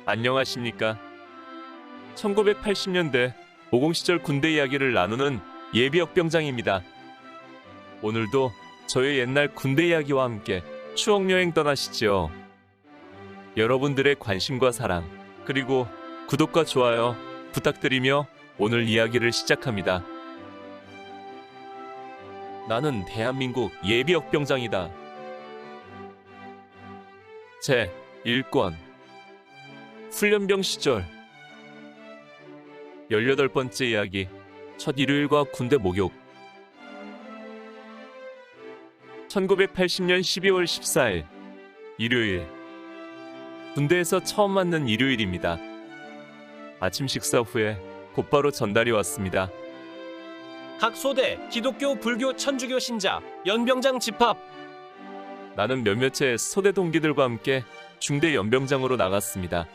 안녕하십니까? 1980년대 50 시절 군대 이야기를 나누는 예비역병장입니다. 오늘도 저의 옛날 군대 이야기와 함께 추억여행 떠나시지요. 여러분들의 관심과 사랑, 그리고 구독과 좋아요 부탁드리며 오늘 이야기를 시작합니다. 나는 대한민국 예비역병장이다. 제 1권 훈련병 시절 18번째 이야기 첫 일요일과 군대 목욕 1980년 12월 14일 일요일 군대에서 처음 맞는 일요일입니다. 아침 식사 후에 곧바로 전달이 왔습니다. 각 소대 기독교, 불교, 천주교 신자 연병장 집합. 나는 몇몇의 소대 동기들과 함께 중대 연병장으로 나갔습니다.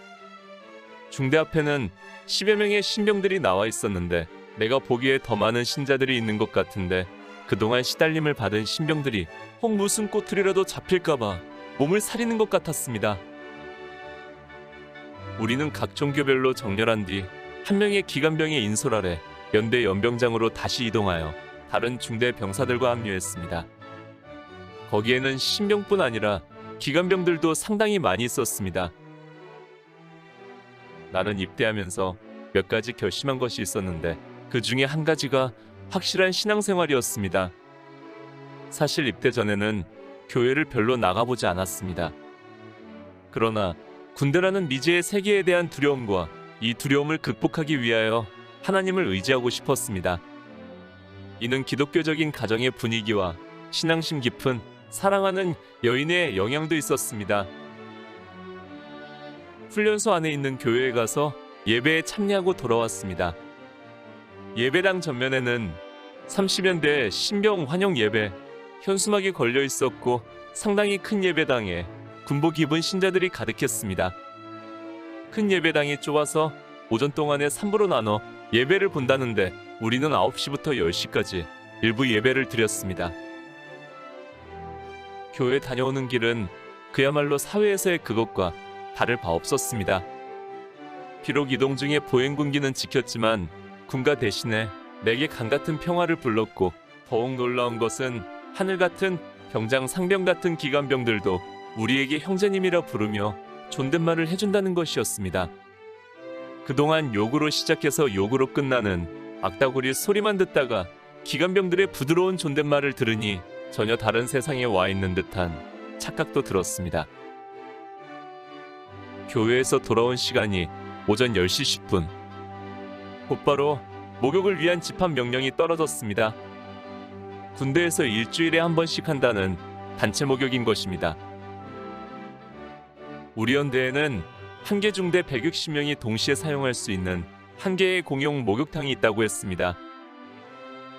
중대 앞에는 10여 명의 신병들이 나와 있었는데 내가 보기에 더 많은 신자들이 있는 것 같은데 그동안 시달림을 받은 신병들이 혹 무슨 꼬투리라도 잡힐까봐 몸을 사리는 것 같았습니다. 우리는 각 종교별로 정렬한 뒤 한 명의 기관병의 인솔 아래 연대 연병장으로 다시 이동하여 다른 중대 병사들과 합류했습니다. 거기에는 신병뿐 아니라 기관병들도 상당히 많이 있었습니다. 나는 입대하면서 몇 가지 결심한 것이 있었는데 그 중에 한 가지가 확실한 신앙생활이었습니다. 사실 입대 전에는 교회를 별로 나가보지 않았습니다. 그러나 군대라는 미지의 세계에 대한 두려움과 이 두려움을 극복하기 위하여 하나님을 의지하고 싶었습니다. 이는 기독교적인 가정의 분위기와 신앙심 깊은 사랑하는 여인의 영향도 있었습니다. 훈련소 안에 있는 교회에 가서 예배에 참여하고 돌아왔습니다. 예배당 전면에는 30년대 신병 환영 예배 현수막이 걸려 있었고 상당히 큰 예배당에 군복 입은 신자들이 가득했습니다. 큰 예배당이 좁아서 오전 동안에 3부로 나눠 예배를 본다는데 우리는 9시부터 10시까지 일부 예배를 드렸습니다. 교회 다녀오는 길은 그야말로 사회에서의 그것과 다를 바 없었습니다. 비록 이동 중에 보행군기는 지켰지만 군가 대신에 내게 강같은 평화를 불렀고 더욱 놀라운 것은 하늘같은 병장 상병 같은 기관병들도 우리에게 형제님이라 부르며 존댓말을 해준다는 것이었습니다. 그동안 욕으로 시작해서 욕으로 끝나는 악다구리 소리만 듣다가 기관병들의 부드러운 존댓말을 들으니 전혀 다른 세상에 와 있는 듯한 착각도 들었습니다. 교회에서 돌아온 시간이 오전 10시 10분. 곧바로 목욕을 위한 집합 명령이 떨어졌습니다. 군대에서 일주일에 한 번씩 한다는 단체 목욕인 것입니다. 우리 연대에는 한 개 중대 160명이 동시에 사용할 수 있는 한 개의 공용 목욕탕이 있다고 했습니다.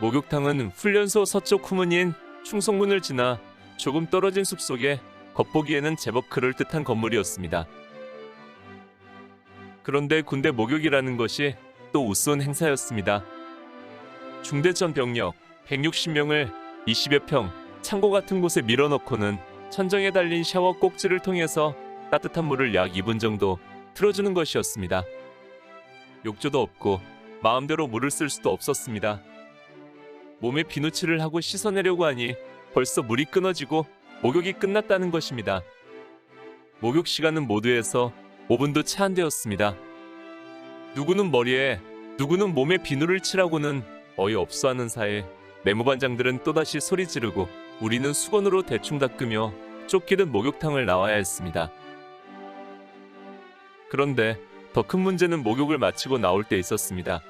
목욕탕은 훈련소 서쪽 후문인 충성문을 지나 조금 떨어진 숲속에 겉보기에는 제법 그럴듯한 건물이었습니다. 그런데 군대 목욕이라는 것이 또 우스운 행사였습니다. 중대전 병력 160명을 20여 평 창고 같은 곳에 밀어넣고는 천정에 달린 샤워 꼭지를 통해서 따뜻한 물을 약 2분 정도 틀어주는 것이었습니다. 욕조도 없고 마음대로 물을 쓸 수도 없었습니다. 몸에 비누칠을 하고 씻어내려고 하니 벌써 물이 끊어지고 목욕이 끝났다는 것입니다. 목욕 시간은 모두 해서 5분도 채 안 되었습니다. 누구는 머리에 누구는 몸에 비누를 칠하고는 어이없어하는 사이 내무반장들은 또다시 소리 지르고 우리는 수건으로 대충 닦으며 쫓기듯 목욕탕을 나와야 했습니다. 그런데 더 큰 문제는 목욕을 마치고 나올 때 있었습니다.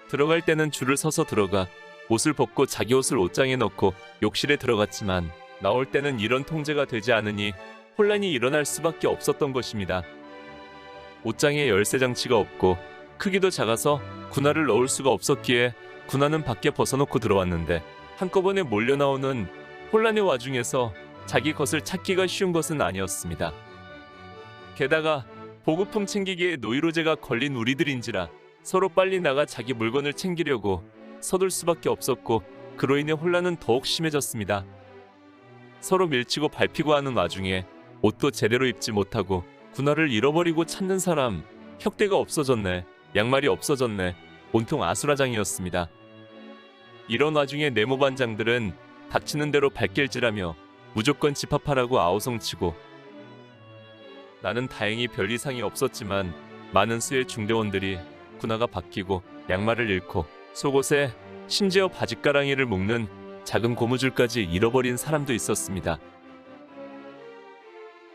들어갈 때는 줄을 서서 들어가 옷을 벗고 자기 옷을 옷장에 넣고 욕실에 들어갔지만 나올 때는 이런 통제가 되지 않으니 혼란이 일어날 수밖에 없었던 것입니다. 옷장에 열쇠 장치가 없고 크기도 작아서 군화를 넣을 수가 없었기에 군화는 밖에 벗어놓고 들어왔는데 한꺼번에 몰려 나오는 혼란의 와중에서 자기 것을 찾기가 쉬운 것은 아니었습니다. 게다가 보급품 챙기기에 노이로제가 걸린 우리들인지라 서로 빨리 나가 자기 물건을 챙기려고 서둘 수밖에 없었고 그로 인해 혼란은 더욱 심해졌습니다. 서로 밀치고 밟히고 하는 와중에 옷도 제대로 입지 못하고 군화를 잃어버리고 찾는 사람, 혁대가 없어졌네, 양말이 없어졌네, 온통 아수라장이었습니다. 이런 와중에 네모 반장들은 닥치는 대로 발길질하며 무조건 집합하라고 아우성치고, 나는 다행히 별 이상이 없었지만 많은 수의 중대원들이 군화가 바뀌고 양말을 잃고 속옷에 심지어 바짓가랑이를 묶는 작은 고무줄까지 잃어버린 사람도 있었습니다.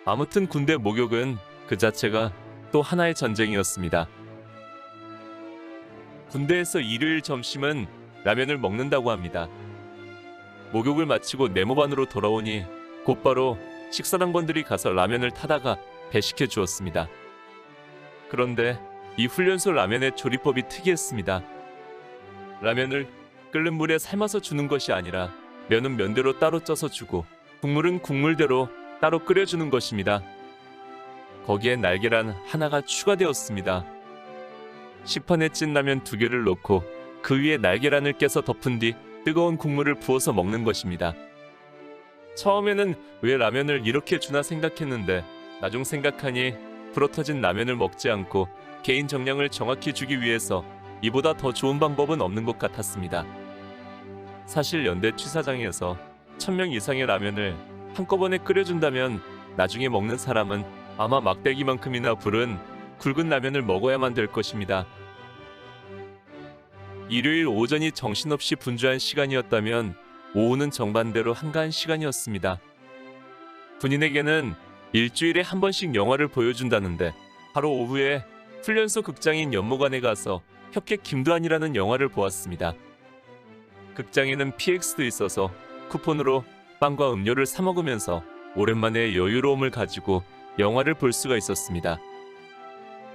아무튼 군대 목욕은 그 자체가 또 하나의 전쟁이었습니다. 군대에서 일요일 점심은 라면을 먹는다고 합니다. 목욕을 마치고 네모반으로 돌아오니 곧바로 식사당번들이 가서 라면을 타다가 배식해 주었습니다. 그런데 이 훈련소 라면의 조리법이 특이했습니다. 라면을 끓는 물에 삶아서 주는 것이 아니라 면은 면대로 따로 쪄서 주고 국물은 국물대로 따로 끓여주는 것입니다. 거기에 날계란 하나가 추가되었습니다. 식판에 찐 라면 2개를 넣고 그 위에 날계란을 깨서 덮은 뒤 뜨거운 국물을 부어서 먹는 것입니다. 처음에는 왜 라면을 이렇게 주나 생각했는데 나중 생각하니 불어터진 라면을 먹지 않고 개인 정량을 정확히 주기 위해서 이보다 더 좋은 방법은 없는 것 같았습니다. 사실 연대 취사장에서 1000명 이상의 라면을 한꺼번에 끓여준다면 나중에 먹는 사람은 아마 막대기만큼이나 부른 굵은 라면을 먹어야만 될 것입니다. 일요일 오전이 정신없이 분주한 시간이었다면 오후는 정반대로 한가한 시간이었습니다. 군인에게는 일주일에 한 번씩 영화를 보여준다는데 바로 오후에 훈련소 극장인 연못관에 가서 혁객 김두한이라는 영화를 보았습니다. 극장에는 PX도 있어서 쿠폰으로 빵과 음료를 사 먹으면서 오랜만에 여유로움을 가지고 영화를 볼 수가 있었습니다.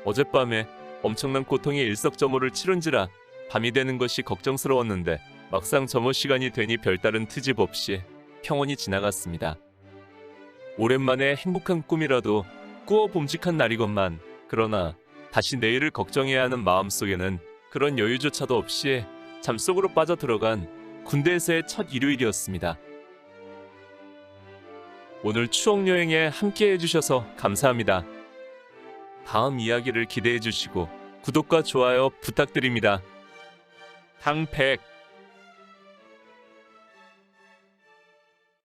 어젯밤에 엄청난 고통의 일석점호를 치른지라 밤이 되는 것이 걱정스러웠는데 막상 점호 시간이 되니 별다른 트집 없이 평온히 지나갔습니다. 오랜만에 행복한 꿈이라도 꾸어 봄직한 날이건만 그러나 다시 내일을 걱정해야 하는 마음속에는 그런 여유조차도 없이 잠속으로 빠져들어간 군대에서의 첫 일요일이었습니다. 오늘 추억여행에 함께 해주셔서 감사합니다. 다음 이야기를 기대해 주시고 구독과 좋아요 부탁드립니다. 당100